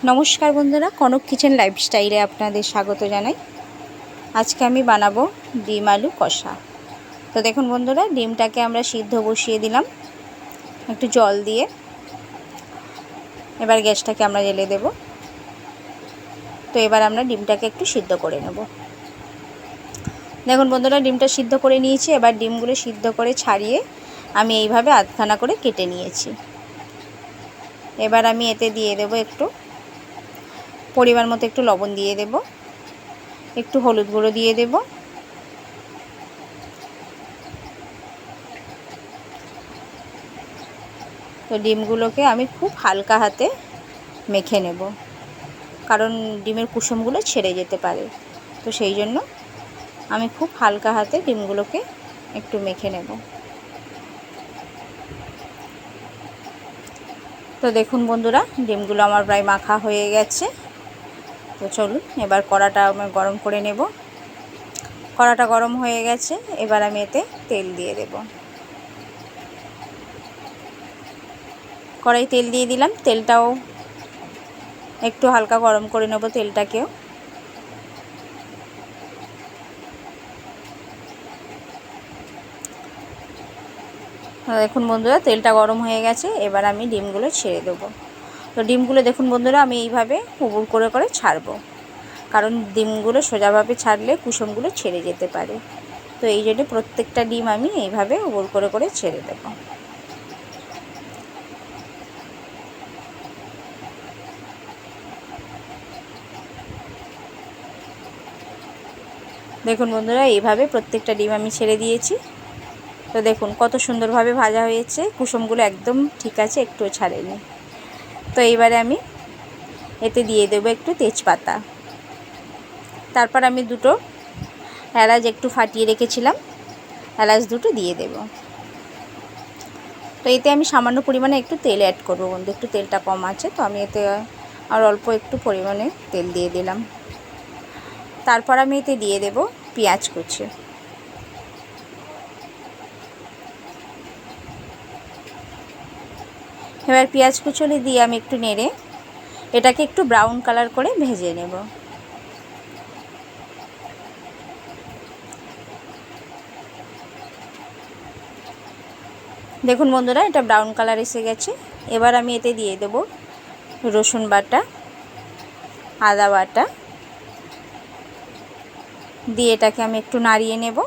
নমস্কার বন্ধুরা, কনক কিচেন লাইফস্টাইলে আপনাদের স্বাগত জানাই। আজকে আমি বানাবো ডিম আলু কষা। তো দেখুন বন্ধুরা, ডিমটাকে আমরা সিদ্ধ বসিয়ে দিলাম একটু জল দিয়ে। এবার গ্যাসটাকে আমরা জ্বেলে দেব। তো এবার আমরা ডিমটাকে একটু সিদ্ধ করে নেব। দেখুন বন্ধুরা, ডিমটা সিদ্ধ করে নিয়েছি। এবার ডিমগুলো সিদ্ধ করে ছাড়িয়ে আমি এইভাবে আধখানা করে কেটে নিয়েছি। এবার আমি এতে দিয়ে দেব একটু পরিমাণ মতো একটু লবণ দিয়ে দেব, একটু হলুদ গুঁড়ো দিয়ে দেব, তো ডিমগুলোকে আমি খুব হালকা হাতে মেখে নেব, কারণ ডিমের কুসুমগুলো ছেড়ে যেতে পারে। তো সেই জন্য আমি খুব হালকা হাতে ডিমগুলোকে একটু মেখে নেব। তো দেখুন বন্ধুরা, ডিমগুলো আমার প্রায় মাখা হয়ে গেছে। তো চলুন এবার কড়াটা আমি গরম করে নেব। কড়াটা গরম হয়ে গেছে। এবার আমি এতে তেল দিয়ে দেব। কড়াই তেল দিয়ে দিলাম। তেলটাও একটু হালকা গরম করে নেব, তেলটাকেও। দেখুন বন্ধুরা, তেলটা গরম হয়ে গেছে। এবার আমি ডিমগুলো ছেড়ে দেবো। তো ডিমগুলো দেখুন বন্ধুরা, আমি এইভাবে উবুড় করে করে ছাড়বো, কারণ ডিমগুলো সোজাভাবে ছাড়লে কুসুমগুলো ছেড়ে যেতে পারে। তো এই জন্য প্রত্যেকটা ডিম আমি এইভাবে উবুড় করে করে ছেড়ে দেবো। দেখুন বন্ধুরা, এইভাবে প্রত্যেকটা ডিম আমি ছেড়ে দিয়েছি। তো দেখুন কত সুন্দরভাবে ভাজা হয়েছে, কুসুমগুলো একদম ঠিক আছে, একটুও ছাড়েনি। তো এইবারে আমি এতে দিয়ে দেবো একটু তেজপাতা। তারপর আমি দুটো এলাচ একটু ফাটিয়ে রেখেছিলাম, এলাচ দুটো দিয়ে দেব। তো এতে আমি সামান্য পরিমাণে একটু তেল অ্যাড করবো বন্ধু, একটু তেলটা কম আছে, তো আমি এতে আর অল্প একটু পরিমাণে তেল দিয়ে দিলাম। তারপর আমি এতে দিয়ে দেব পেঁয়াজ কুচি। এবার পেঁয়াজ কুচি দিয়ে আমি একটু নেড়ে এটাকে একটু ব্রাউন কালার করে ভেজে নেব। দেখুন বন্ধুরা, এটা ব্রাউন কালার এসে গেছে। এবার আমি এতে দিয়ে দেব রসুন বাটা, আদা বাটা দিয়ে এটাকে আমি একটু নাড়িয়ে নেব।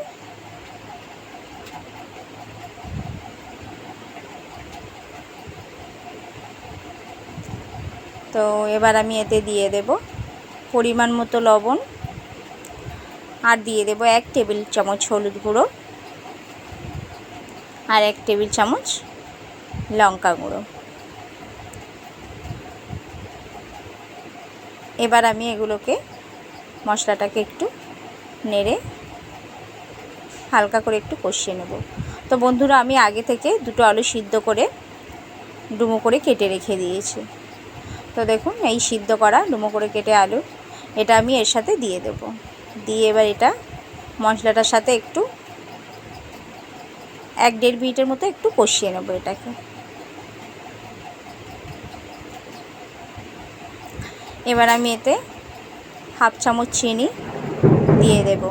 তো এবার আমি এতে দিয়ে দেব পরিমাণ মতো লবণ, আর দিয়ে দেব 1 টেবিল চামচ হলুদ গুঁড়ো, আর 1 টেবিল চামচ লঙ্কা গুঁড়ো। এবার আমি এগুলোকে মশলাটাকে একটু নেড়ে হালকা করে একটু কষিয়ে নেব। তো বন্ধুরা, আমি আগে থেকে দুটো আলু সিদ্ধ করে ডুমো করে কেটে রেখে দিয়েছি। তো দেখুন, এই সিদ্ধ করা ডুমো করে কেটে আলু এটা আমি এর সাথে দিয়ে দেব। দিয়ে এবার এটা মশলাটার সাথে একটু 1-1.5 মিনিটের মতো একটু কষিয়ে নেব এটাকে। এবার আমি এতে 1/2 চামচ চিনি দিয়ে দেব।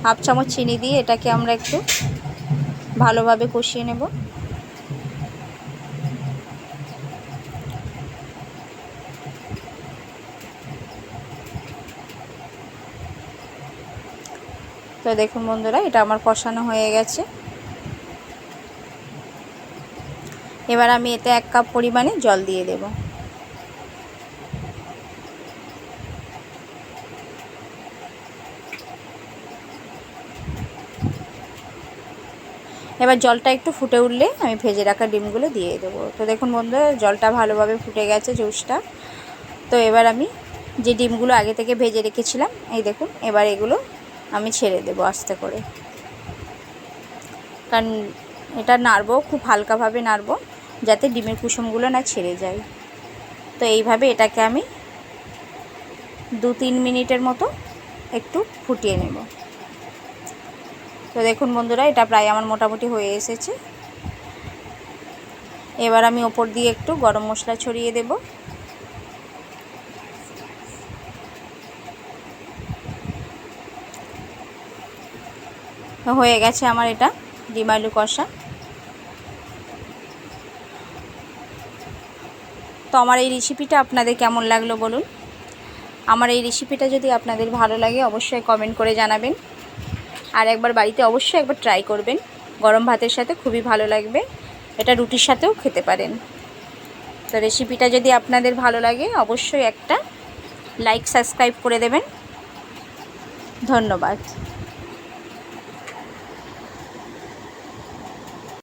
1/2 চামচ চিনি দিয়ে এটাকে আমরা একটু ভালোভাবে কষিয়ে নেব। তো দেখুন বন্ধুরা, এটা আমার কষানো হয়ে গেছে। এবার আমি এতে 1 কাপ পরিমাণে জল দিয়ে দেব। এবার জলটা একটু ফুটে উঠলে আমি ভেজে রাখা ডিমগুলো দিয়ে দেবো। তো দেখুন বন্ধুরা, জলটা ভালোভাবে ফুটে গেছে, জুসটা। তো এবার আমি যে ডিমগুলো আগে থেকে ভেজে রেখেছিলাম, এই দেখুন, এবার এগুলো আমি ছেড়ে দেবো আস্তে করে, কারণ এটা নাড়বো, খুব হালকাভাবে নাড়বো যাতে ডিমের কুসুমগুলো না ছেড়ে যায়। তো এইভাবে এটাকে আমি 2-3 মিনিটের মতো একটু ফুটিয়ে নেব। তো দেখুন বন্ধুরা, এটা প্রায় আমার মোটামুটি হয়ে এসেছে। এবার আমি ওপর দিয়ে একটু গরম মশলা ছড়িয়ে দেব। হয়ে গেছে আমার এটা ডিম আলু কষা। তো আমার এই রেসিপিটা আপনাদের কেমন লাগলো বলুন। আমার এই রেসিপিটা যদি আপনাদের ভালো লাগে অবশ্যই কমেন্ট করে জানাবেন, আর একবার বাড়িতে অবশ্যই একবার ট্রাই করবেন। গরম ভাতের সাথে খুবই ভালো লাগবে, এটা রুটির সাথেও খেতে পারেন। তো রেসিপিটা যদি আপনাদের ভালো লাগে অবশ্যই একটা লাইক সাবস্ক্রাইব করে দেবেন। ধন্যবাদ।